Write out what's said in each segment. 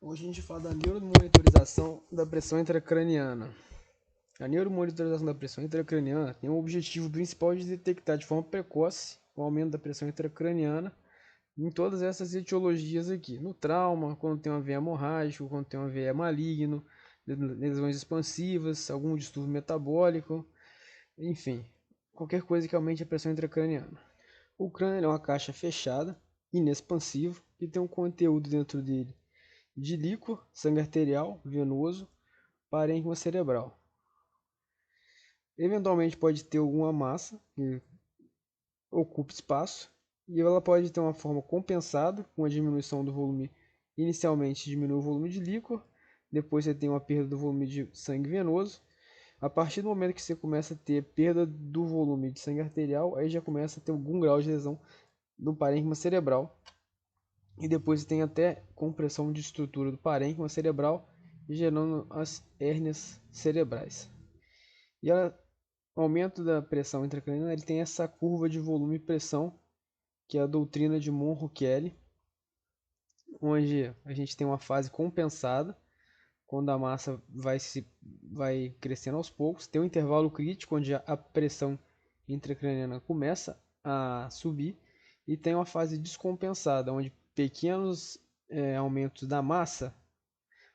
Hoje a gente fala da neuromonitorização da pressão intracraniana. A neuromonitorização da pressão intracraniana tem o objetivo principal de detectar de forma precoce o aumento da pressão intracraniana em todas essas etiologias aqui. No trauma, quando tem um AVE hemorrágico, quando tem um AVE maligno, lesões expansivas, algum distúrbio metabólico, enfim, qualquer coisa que aumente a pressão intracraniana. O crânio é uma caixa fechada, inexpansivo, e tem um conteúdo dentro dele de líquor, sangue arterial, venoso, parênquima cerebral. Eventualmente pode ter alguma massa que ocupa espaço e ela pode ter uma forma compensada com a diminuição do volume. Inicialmente diminui o volume de líquor, depois você tem uma perda do volume de sangue venoso. A partir do momento que você começa a ter perda do volume de sangue arterial, aí já começa a ter algum grau de lesão do parênquima cerebral. E depois tem até compressão de estrutura do parênquima cerebral, gerando as hérnias cerebrais. E o aumento da pressão intracraniana ele tem essa curva de volume e pressão, que é a doutrina de Monro-Kelly, onde a gente tem uma fase compensada, quando a massa vai crescendo aos poucos. Tem um intervalo crítico, onde a pressão intracraniana começa a subir, e tem uma fase descompensada, onde pequenos aumentos da massa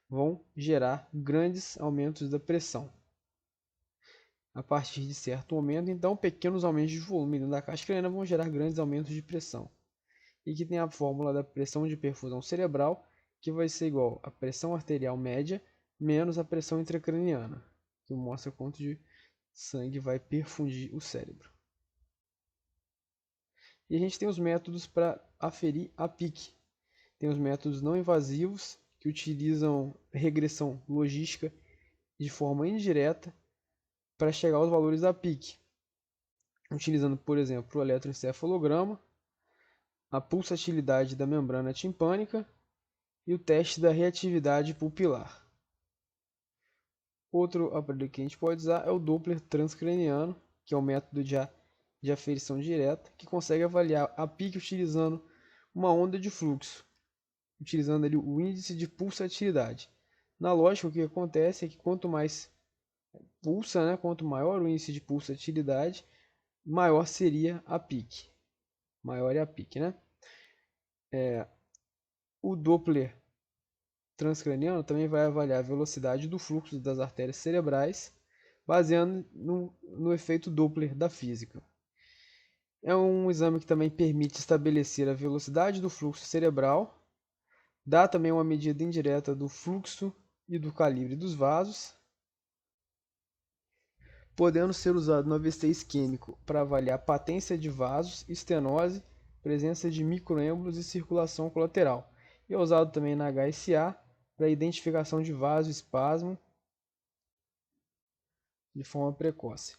vão gerar grandes aumentos da pressão. A partir de certo momento, então, pequenos aumentos de volume dentro da caixa craniana vão gerar grandes aumentos de pressão. E que tem a fórmula da pressão de perfusão cerebral, que vai ser igual a pressão arterial média menos a pressão intracraniana, que mostra quanto de sangue vai perfundir o cérebro. E a gente tem os métodos para aferir a PIC. Tem os métodos não invasivos, que utilizam regressão logística de forma indireta para chegar aos valores da PIC, utilizando, por exemplo, o eletroencefalograma, a pulsatilidade da membrana timpânica e o teste da reatividade pupilar. Outro aparelho que a gente pode usar é o Doppler transcraniano, que é o método de aferição direta, que consegue avaliar a PIC utilizando uma onda de fluxo, utilizando ali o índice de pulsatilidade. Na lógica, o que acontece é que quanto mais pulsa, né, quanto maior o índice de pulsatilidade, maior seria a PIC. Maior é a PIC, né? O Doppler transcraniano também vai avaliar a velocidade do fluxo das artérias cerebrais, baseando no efeito Doppler da física. É um exame que também permite estabelecer a velocidade do fluxo cerebral, dá também uma medida indireta do fluxo e do calibre dos vasos, podendo ser usado no AVC isquêmico para avaliar patência de vasos, estenose, presença de microêmbolos e circulação colateral. E é usado também na HSA para identificação de vasoespasmo de forma precoce.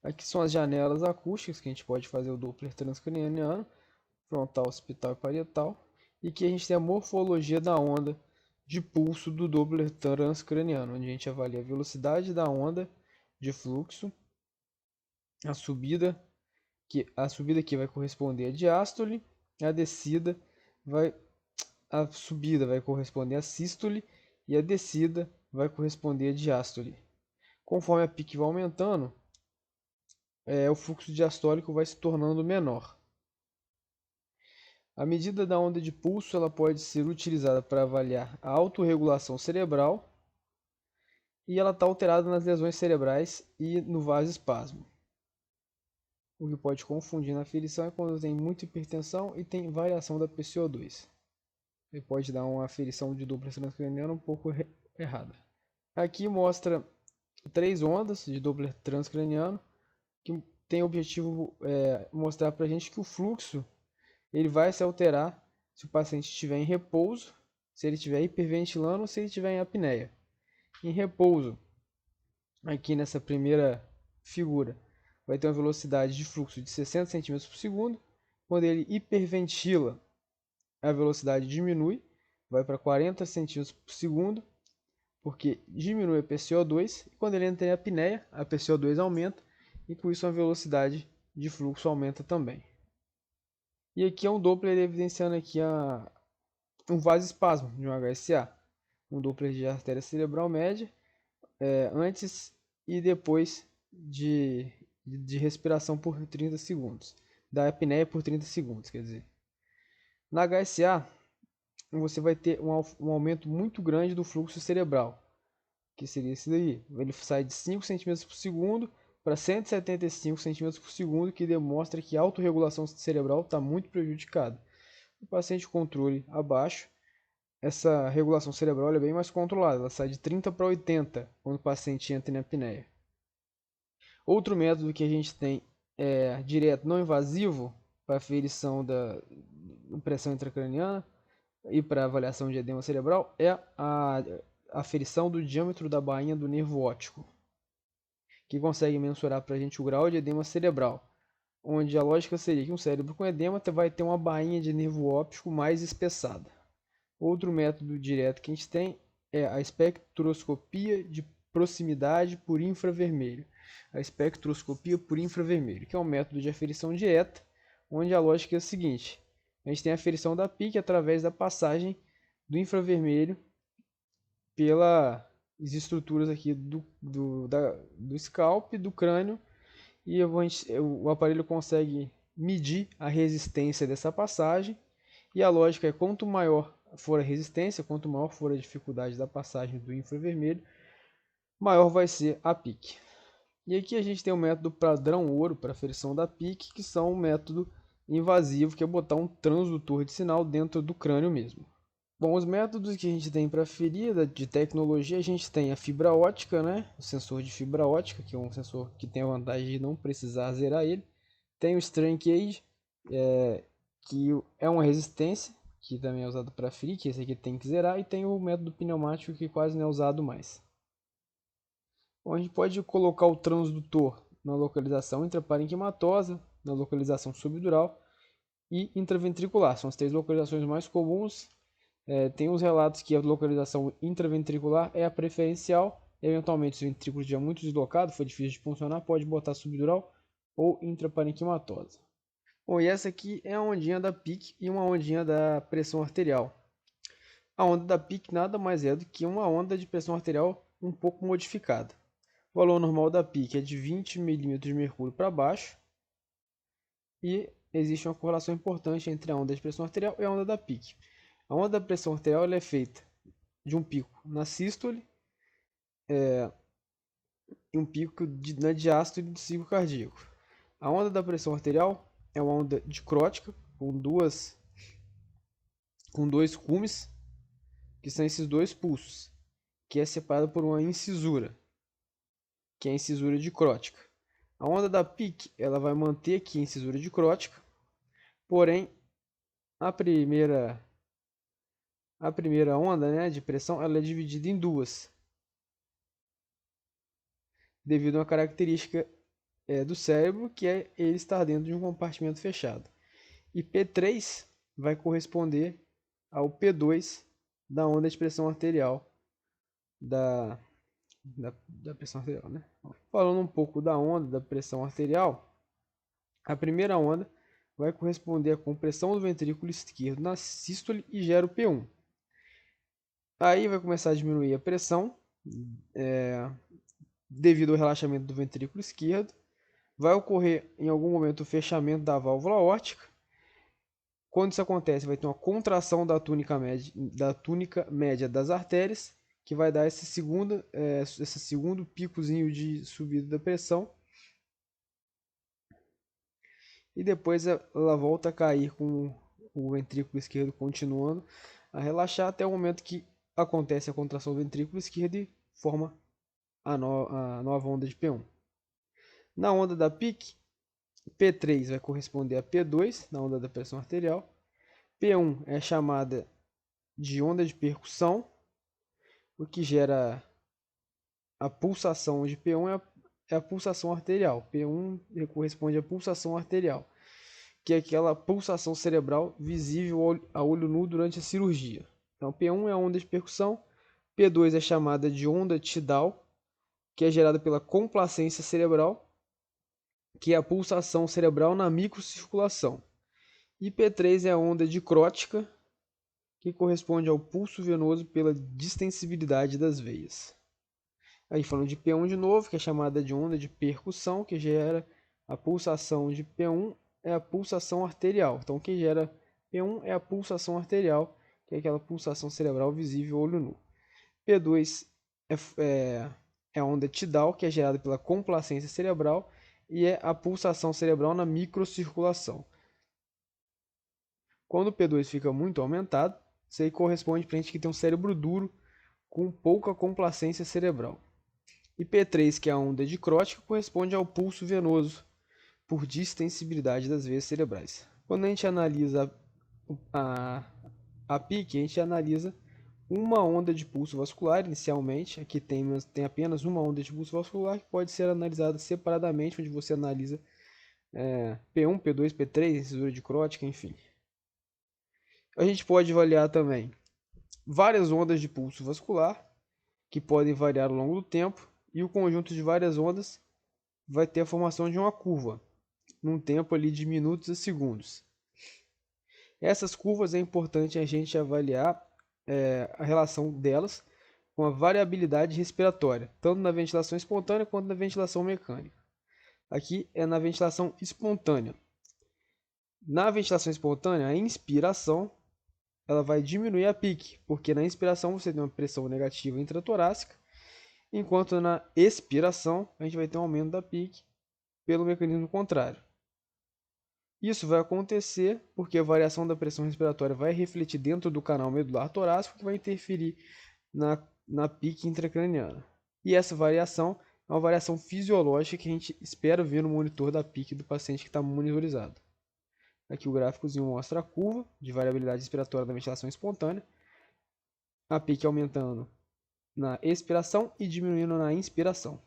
Aqui são as janelas acústicas que a gente pode fazer o Doppler transcraniano, frontal, occipital e parietal, e que a gente tem a morfologia da onda de pulso do Doppler transcraniano, onde a gente avalia a velocidade da onda de fluxo, a subida aqui vai corresponder a diástole, a subida vai corresponder a sístole e a descida vai corresponder a diástole. Conforme a PIC vai aumentando, o fluxo diastólico vai se tornando menor. A medida da onda de pulso ela pode ser utilizada para avaliar a autorregulação cerebral, e ela está alterada nas lesões cerebrais e no vasoespasmo. O que pode confundir na aferição é quando tem muita hipertensão e tem variação da PCO2. Ele pode dar uma aferição de Doppler transcraniano um pouco errada. Aqui mostra 3 ondas de Doppler transcraniano, que tem o objetivo mostrar para a gente que o fluxo ele vai se alterar se o paciente estiver em repouso, se ele estiver hiperventilando ou se ele estiver em apneia. Em repouso, aqui nessa primeira figura, vai ter uma velocidade de fluxo de 60 cm por segundo. Quando ele hiperventila, a velocidade diminui, vai para 40 cm por segundo, porque diminui a PCO2. E quando ele entra em apneia, a PCO2 aumenta, e com isso a velocidade de fluxo aumenta também. E aqui é um Doppler evidenciando aqui um vasoespasmo de um HSA. um Doppler de artéria cerebral média, antes e depois de respiração por 30 segundos, da apneia por 30 segundos, quer dizer. Na HSA, você vai ter um aumento muito grande do fluxo cerebral, que seria esse daí. Ele sai de 5 cm por segundo para 175 cm por segundo, que demonstra que a autorregulação cerebral está muito prejudicada. O paciente controle abaixo, essa regulação cerebral é bem mais controlada, ela sai de 30 para 80 quando o paciente entra em apneia. Outro método que a gente tem direto não invasivo para aferição da pressão intracraniana e para avaliação de edema cerebral é a aferição do diâmetro da bainha do nervo óptico, que consegue mensurar para a gente o grau de edema cerebral, onde a lógica seria que um cérebro com edema vai ter uma bainha de nervo óptico mais espessada. Outro método direto que a gente tem é a espectroscopia de proximidade por infravermelho. A espectroscopia por infravermelho, que é um método de aferição direta, onde a lógica é a seguinte: a gente tem a aferição da PIC através da passagem do infravermelho pelas estruturas aqui do scalp, do crânio, e o aparelho consegue medir a resistência dessa passagem, e a lógica é quanto maior for a resistência, quanto maior for a dificuldade da passagem do infravermelho, maior vai ser a PIC. E aqui a gente tem o método padrão ouro para aferição da PIC, que são um método invasivo, que é botar um transdutor de sinal dentro do crânio mesmo. Bom, os métodos que a gente tem para aferir de tecnologia, a gente tem a fibra ótica, né? O sensor de fibra ótica, que é um sensor que tem a vantagem de não precisar zerar ele. Tem o strain gauge, que é uma resistência, que também é usado para aferir, que esse aqui tem que zerar. E tem o método pneumático, que quase não é usado mais. Bom, a gente pode colocar o transdutor na localização intraparenquimatosa, na localização subdural e intraventricular. São as 3 localizações mais comuns. Tem os relatos que a localização intraventricular é a preferencial. Eventualmente, se o ventrículo estiver muito deslocado, for difícil de funcionar, pode botar subdural ou intraparenquimatosa. Bom, e essa aqui é a ondinha da PIC e uma ondinha da pressão arterial. A onda da PIC nada mais é do que uma onda de pressão arterial um pouco modificada. O valor normal da PIC é de 20 mm de mercúrio para baixo, e existe uma correlação importante entre a onda de pressão arterial e a onda da PIC. A onda da pressão arterial é feita de um pico na sístole e um pico na diástole do ciclo cardíaco. A onda da pressão arterial é uma onda dicrótica com dois cumes, que são esses dois pulsos, que é separada por uma incisura, que é a incisura dicrótica. A onda da PIC ela vai manter aqui a incisura dicrótica, porém a primeira onda, né, de pressão, ela é dividida em duas, devido a uma característica do cérebro, que é ele estar dentro de um compartimento fechado. E P3 vai corresponder ao P2 da onda de pressão arterial, da pressão arterial, né? Falando um pouco da onda da pressão arterial, a primeira onda vai corresponder à compressão do ventrículo esquerdo na sístole e gera o P1. Aí vai começar a diminuir a pressão devido ao relaxamento do ventrículo esquerdo. Vai ocorrer em algum momento o fechamento da válvula aórtica. Quando isso acontece, vai ter uma contração da túnica média das artérias, que vai dar esse segundo picozinho de subida da pressão. E depois ela volta a cair com o ventrículo esquerdo continuando a relaxar até o momento que acontece a contração do ventrículo esquerdo e forma a nova onda de P1. Na onda da PIC, P3 vai corresponder a P2, na onda da pressão arterial. P1 é chamada de onda de percussão, o que gera a pulsação de P1 é a pulsação arterial. P1 corresponde à pulsação arterial, que é aquela pulsação cerebral visível a olho nu durante a cirurgia. Então, P1 é a onda de percussão. P2 é chamada de onda tidal, que é gerada pela complacência cerebral, que é a pulsação cerebral na microcirculação. E P3 é a onda dicrótica, que corresponde ao pulso venoso pela distensibilidade das veias. Aí falando de P1 de novo, que é chamada de onda de percussão, que gera a pulsação de P1 é a pulsação arterial. Então, o que gera P1 é a pulsação arterial, que é aquela pulsação cerebral visível olho nu. P2 é a onda tidal, que é gerada pela complacência cerebral, e é a pulsação cerebral na microcirculação. Quando o P2 fica muito aumentado, isso aí corresponde para a gente que tem um cérebro duro com pouca complacência cerebral. E P3, que é a onda dicrótica, corresponde ao pulso venoso por distensibilidade das veias cerebrais. Quando a gente analisa a PIC, a gente analisa uma onda de pulso vascular inicialmente. Aqui tem apenas uma onda de pulso vascular que pode ser analisada separadamente, onde você analisa P1, P2, P3, incisura dicrótica, enfim. A gente pode avaliar também várias ondas de pulso vascular, que podem variar ao longo do tempo, e o conjunto de várias ondas vai ter a formação de uma curva, num tempo ali de minutos a segundos. Essas curvas é importante a gente avaliar a relação delas com a variabilidade respiratória, tanto na ventilação espontânea quanto na ventilação mecânica. Aqui é na ventilação espontânea. Na ventilação espontânea, a inspiração ela vai diminuir a PIC, porque na inspiração você tem uma pressão negativa intratorácica, enquanto na expiração a gente vai ter um aumento da PIC pelo mecanismo contrário. Isso vai acontecer porque a variação da pressão respiratória vai refletir dentro do canal medular torácico, que vai interferir na PIC intracraniana. E essa variação é uma variação fisiológica que a gente espera ver no monitor da PIC do paciente que está monitorizado. Aqui o gráficozinho mostra a curva de variabilidade respiratória da ventilação espontânea, a PIC aumentando na expiração e diminuindo na inspiração.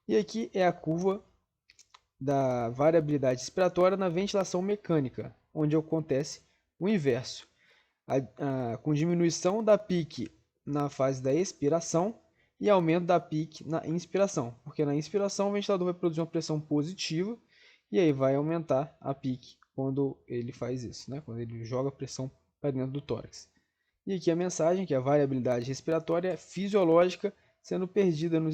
E aqui é a curva da variabilidade respiratória na ventilação mecânica, onde acontece o inverso, com diminuição da PIC na fase da expiração e aumento da PIC na inspiração, porque na inspiração o ventilador vai produzir uma pressão positiva e aí vai aumentar a PIC quando ele faz isso, né? Quando ele joga a pressão para dentro do tórax. E aqui a mensagem que a variabilidade respiratória é fisiológica, sendo perdida no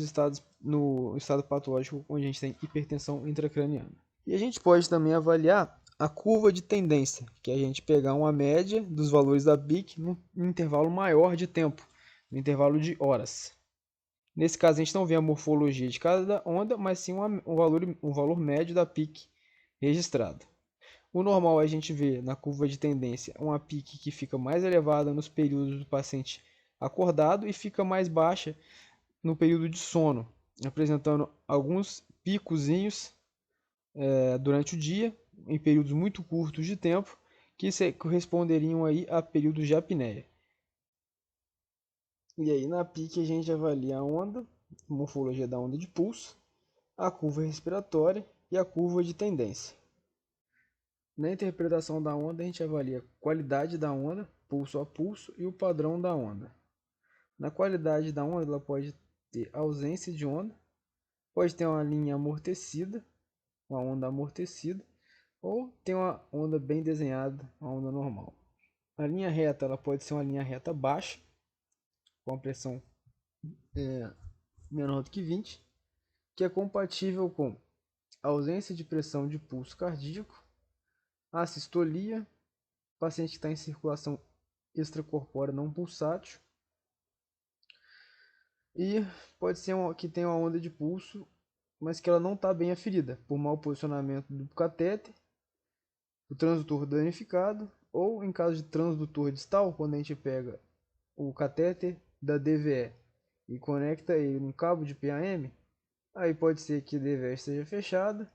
estado patológico onde a gente tem hipertensão intracraniana. E a gente pode também avaliar a curva de tendência, que é a gente pegar uma média dos valores da PIC num intervalo maior de tempo, no intervalo de horas. Nesse caso a gente não vê a morfologia de cada onda, mas sim um valor médio da PIC registrado. O normal a gente vê na curva de tendência uma PIC que fica mais elevada nos períodos do paciente acordado e fica mais baixa no período de sono, apresentando alguns picozinhos durante o dia, em períodos muito curtos de tempo, que corresponderiam aí a períodos de apneia. E aí na PIC a gente avalia a onda, a morfologia da onda de pulso, a curva respiratória e a curva de tendência. Na interpretação da onda, a gente avalia a qualidade da onda, pulso a pulso, e o padrão da onda. Na qualidade da onda, ela pode ter ausência de onda, pode ter uma linha amortecida, uma onda amortecida, ou ter uma onda bem desenhada, uma onda normal. A linha reta ela pode ser uma linha reta baixa, com a pressão menor do que 20, que é compatível com ausência de pressão de pulso cardíaco, assistolia, paciente que está em circulação extracorpórea não pulsátil, e pode ser que tenha uma onda de pulso, mas que ela não está bem aferida, por mau posicionamento do catéter, o transdutor danificado, ou em caso de transdutor distal, quando a gente pega o catéter da DVE e conecta ele num cabo de PAM, aí pode ser que a DVE esteja fechada,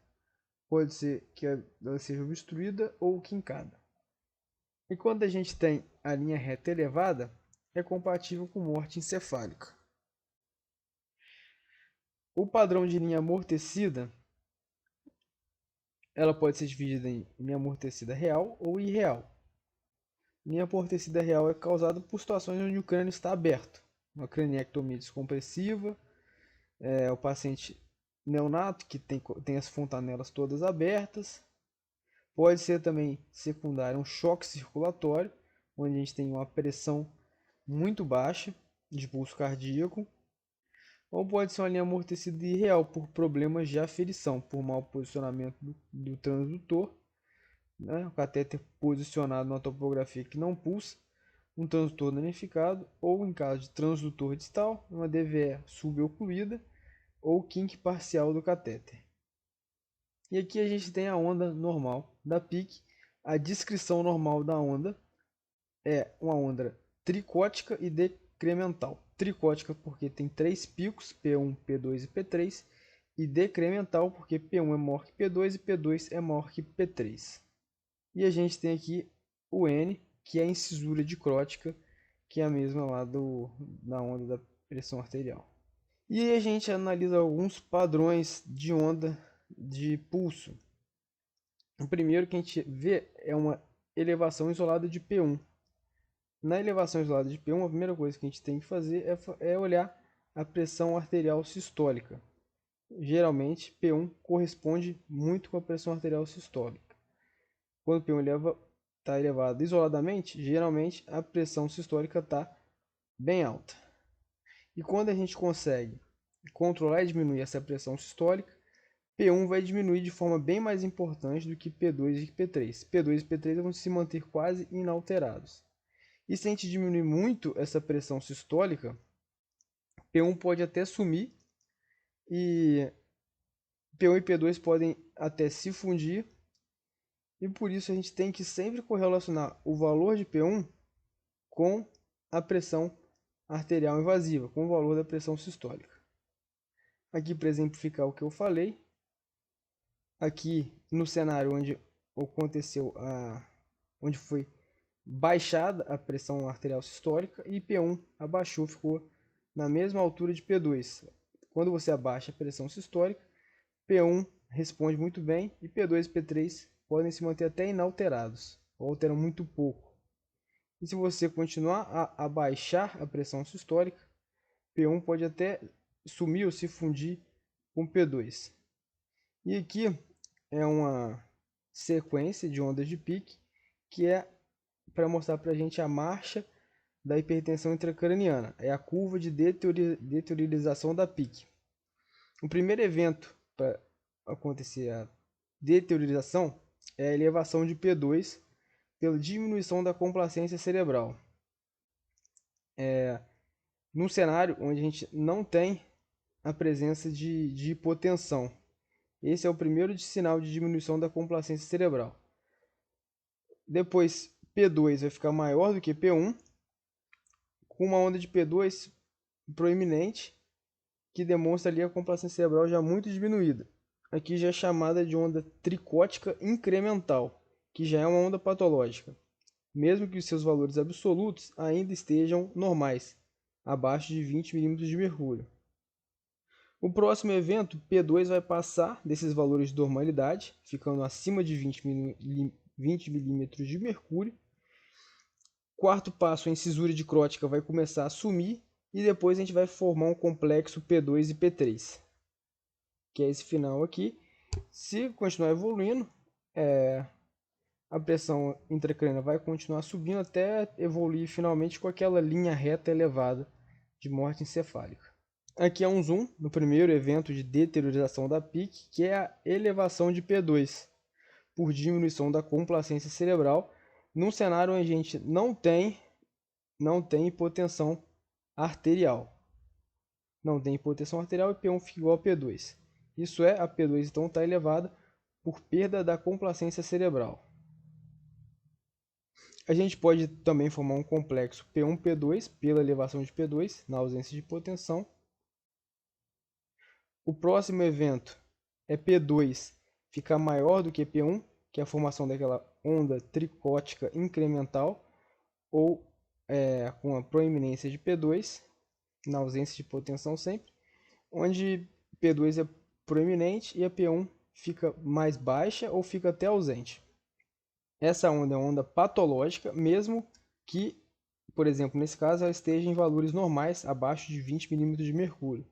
pode ser que ela seja obstruída ou quincada. E quando a gente tem a linha reta elevada, é compatível com morte encefálica. O padrão de linha amortecida, ela pode ser dividida em linha amortecida real ou irreal. Linha amortecida real é causada por situações onde o crânio está aberto, uma craniectomia descompressiva, o paciente neonato que tem as fontanelas todas abertas. Pode ser também secundário um choque circulatório, onde a gente tem uma pressão muito baixa de pulso cardíaco, ou pode ser uma linha amortecida irreal por problemas de aferição, por mau posicionamento do transdutor, né? O catéter posicionado numa topografia que não pulsa, um transdutor danificado, ou em caso de transdutor distal, uma DVE subocluída ou kink parcial do catéter. E aqui a gente tem a onda normal da PIC. A descrição normal da onda é uma onda tricótica e decremental. Tricótica porque tem 3 picos, P1, P2 e P3. E decremental porque P1 é maior que P2 e P2 é maior que P3. E a gente tem aqui o N, que é a incisura dicrótica, que é a mesma lá da onda da pressão arterial. E aí a gente analisa alguns padrões de onda de pulso. O primeiro que a gente vê é uma elevação isolada de P1. Na elevação isolada de P1, a primeira coisa que a gente tem que fazer é olhar a pressão arterial sistólica. Geralmente, P1 corresponde muito com a pressão arterial sistólica. Quando P1 está elevado isoladamente, geralmente a pressão sistólica está bem alta. E quando a gente consegue controlar e diminuir essa pressão sistólica, P1 vai diminuir de forma bem mais importante do que P2 e P3. P2 e P3 vão se manter quase inalterados. E se a gente diminuir muito essa pressão sistólica, P1 pode até sumir e P1 e P2 podem até se fundir. E por isso a gente tem que sempre correlacionar o valor de P1 com a pressão arterial invasiva, com o valor da pressão sistólica. Aqui para exemplificar o que eu falei, aqui no cenário onde foi baixada a pressão arterial sistólica e P1 abaixou, ficou na mesma altura de P2. Quando você abaixa a pressão sistólica, P1 responde muito bem e P2 e P3 podem se manter até inalterados, ou alteram muito pouco. E se você continuar a abaixar a pressão sistólica, P1 pode até sumir ou se fundir com P2. E aqui é uma sequência de ondas de pique que é para mostrar para a gente a marcha da hipertensão intracraniana. É a curva de deteriorização da PIC. O primeiro evento para acontecer a deteriorização é a elevação de P2 pela diminuição da complacência cerebral. Num cenário onde a gente não tem a presença de hipotensão. Esse é o primeiro sinal de diminuição da complacência cerebral. Depois, P2 vai ficar maior do que P1, com uma onda de P2 proeminente, que demonstra ali a complacência cerebral já muito diminuída. Aqui já é chamada de onda tricótica incremental, que já é uma onda patológica, mesmo que os seus valores absolutos ainda estejam normais, abaixo de 20 milímetros de mercúrio. O próximo evento, P2 vai passar desses valores de normalidade, ficando acima de 20 milímetros de mercúrio. Quarto passo, a incisura dicrótica vai começar a sumir e depois a gente vai formar um complexo P2 e P3, que é esse final aqui. Se continuar evoluindo, a pressão intracraniana vai continuar subindo até evoluir finalmente com aquela linha reta elevada de morte encefálica. Aqui é um zoom no primeiro evento de deteriorização da PIC, que é a elevação de P2 por diminuição da complacência cerebral, num cenário onde a gente não tem hipotensão arterial. Não tem hipotensão arterial e P1 fica igual a P2. Isso é, a P2 então está elevada por perda da complacência cerebral. A gente pode também formar um complexo P1-P2 pela elevação de P2 na ausência de hipotensão. O próximo evento é P2 ficar maior do que P1, que é a formação daquela onda tricótica incremental, ou com a proeminência de P2, na ausência de hipotensão sempre, onde P2 é proeminente e a P1 fica mais baixa ou fica até ausente. Essa onda é uma onda patológica, mesmo que, por exemplo, nesse caso, ela esteja em valores normais, abaixo de 20 milímetros de mercúrio.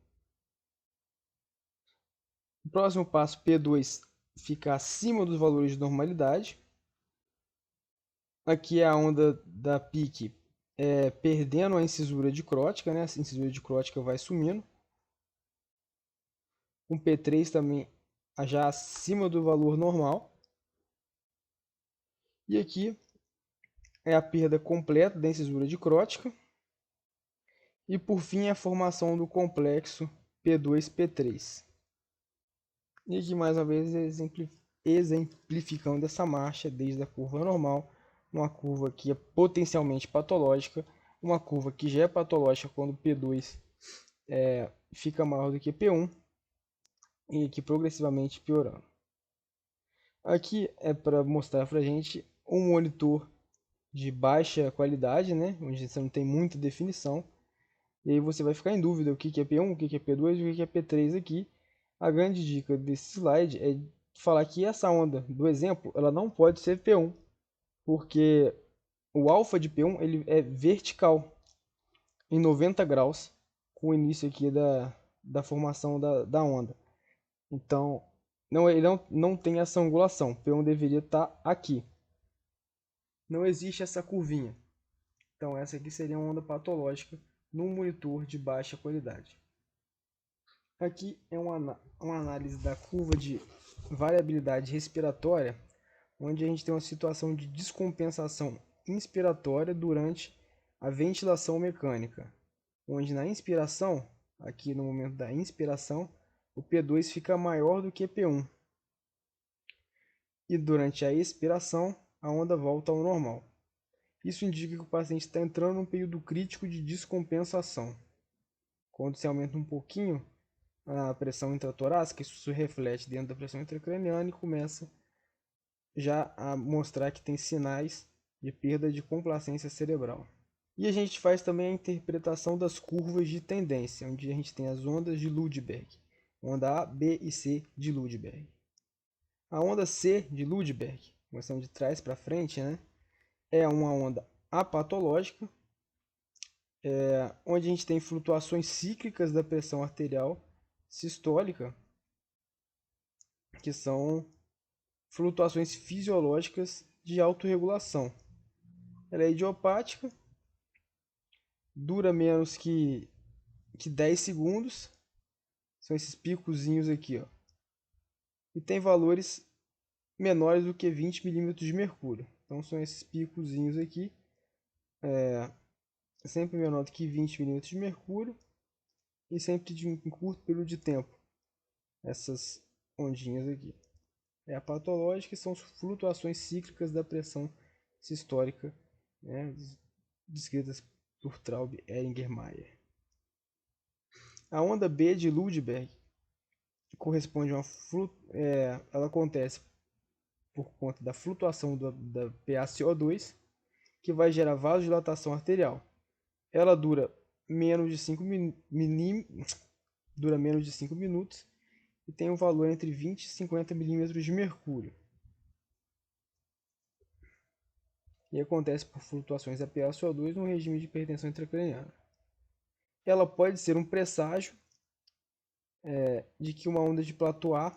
O próximo passo, P2 fica acima dos valores de normalidade. Aqui é a onda da PIC perdendo a incisura dicrótica, né? A incisura dicrótica vai sumindo. Com P3 também já acima do valor normal. E aqui é a perda completa da incisura dicrótica. E por fim a formação do complexo P2-P3. E aqui mais uma vez exemplificando essa marcha desde a curva normal, uma curva que é potencialmente patológica, uma curva que já é patológica quando P2 fica maior do que P1 e aqui progressivamente piorando. Aqui é para mostrar para a gente um monitor de baixa qualidade, né, onde você não tem muita definição, e aí você vai ficar em dúvida o que é P1, o que é P2 e o que é P3 aqui. A grande dica desse slide é falar que essa onda do exemplo ela não pode ser P1, porque o alfa de P1 ele é vertical em 90 graus com o início aqui da formação da onda. Então, ele não tem essa angulação. P1 deveria estar aqui. Não existe essa curvinha. Então, essa aqui seria uma onda patológica num monitor de baixa qualidade. Aqui é uma análise da curva de variabilidade respiratória, onde a gente tem uma situação de descompensação inspiratória durante a ventilação mecânica, onde na inspiração, aqui no momento da inspiração, o P2 fica maior do que P1. E durante a expiração, a onda volta ao normal. Isso indica que o paciente está entrando num período crítico de descompensação. Quando se aumenta um pouquinho a pressão intratorácica, isso se reflete dentro da pressão intracraniana e começa já a mostrar que tem sinais de perda de complacência cerebral. E a gente faz também a interpretação das curvas de tendência, onde a gente tem as ondas de Ludwig, onda A, B e C de Ludwig. A onda C de Ludwig, mostrando de trás para frente, né, é uma onda apatológica, onde a gente tem flutuações cíclicas da pressão arterial sistólica, que são flutuações fisiológicas de autorregulação. Ela é idiopática, dura menos que 10 segundos, são esses picozinhos aqui, ó, e tem valores menores do que 20 milímetros de mercúrio. Então são esses picozinhos aqui, sempre menor do que 20 milímetros de mercúrio e sempre de um curto período de tempo. Essas ondinhas aqui. A patológica são flutuações cíclicas da pressão sistólica, né, descritas por Traub, Ehringer, Mayer. A onda B de Ludwig corresponde a ela acontece por conta da flutuação da PaCO2, que vai gerar vasodilatação arterial. Ela dura menos de 5 minutos e tem um valor entre 20 e 50 milímetros de mercúrio. E acontece por flutuações da PaCO2 no regime de hipertensão intracraniana. Ela pode ser um presságio de que uma onda de platô A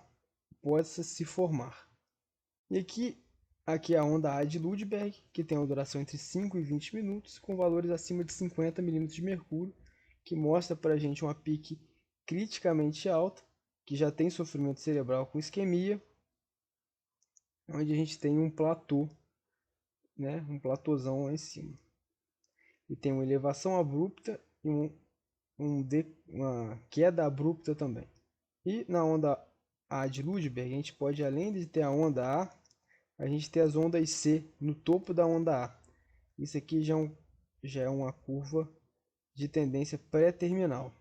possa se formar. E aqui é a onda A de Ludwig, que tem uma duração entre 5 e 20 minutos, com valores acima de 50 milímetros de mercúrio, que mostra para a gente uma pique criticamente alta, que já tem sofrimento cerebral com isquemia, onde a gente tem um platô, né, um platôzão lá em cima. E tem uma elevação abrupta e uma queda abrupta também. E na onda A de Ludwig, a gente pode, além de ter a onda A gente ter as ondas C no topo da onda A. Isso aqui já é uma curva de tendência pré-terminal.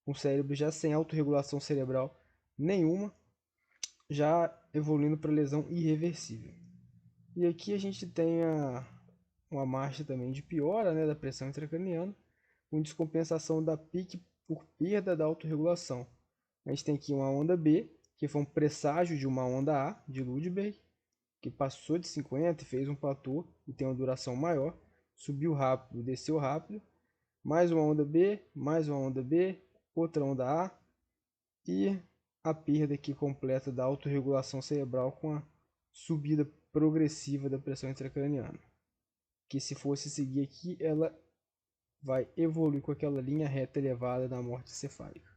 Com o cérebro já sem autorregulação cerebral nenhuma, já evoluindo para lesão irreversível. E aqui a gente tem uma marcha também de piora, né, da pressão intracraniana, com descompensação da PIC por perda da autorregulação. A gente tem aqui uma onda B, que foi um presságio de uma onda A, de Ludwig, que passou de 50 e fez um platô e tem uma duração maior, subiu rápido, desceu rápido, mais uma onda B, mais uma onda B, outra onda A e a perda aqui completa da autorregulação cerebral com a subida progressiva da pressão intracraniana. Que se fosse seguir aqui, ela vai evoluir com aquela linha reta elevada da morte cefálica.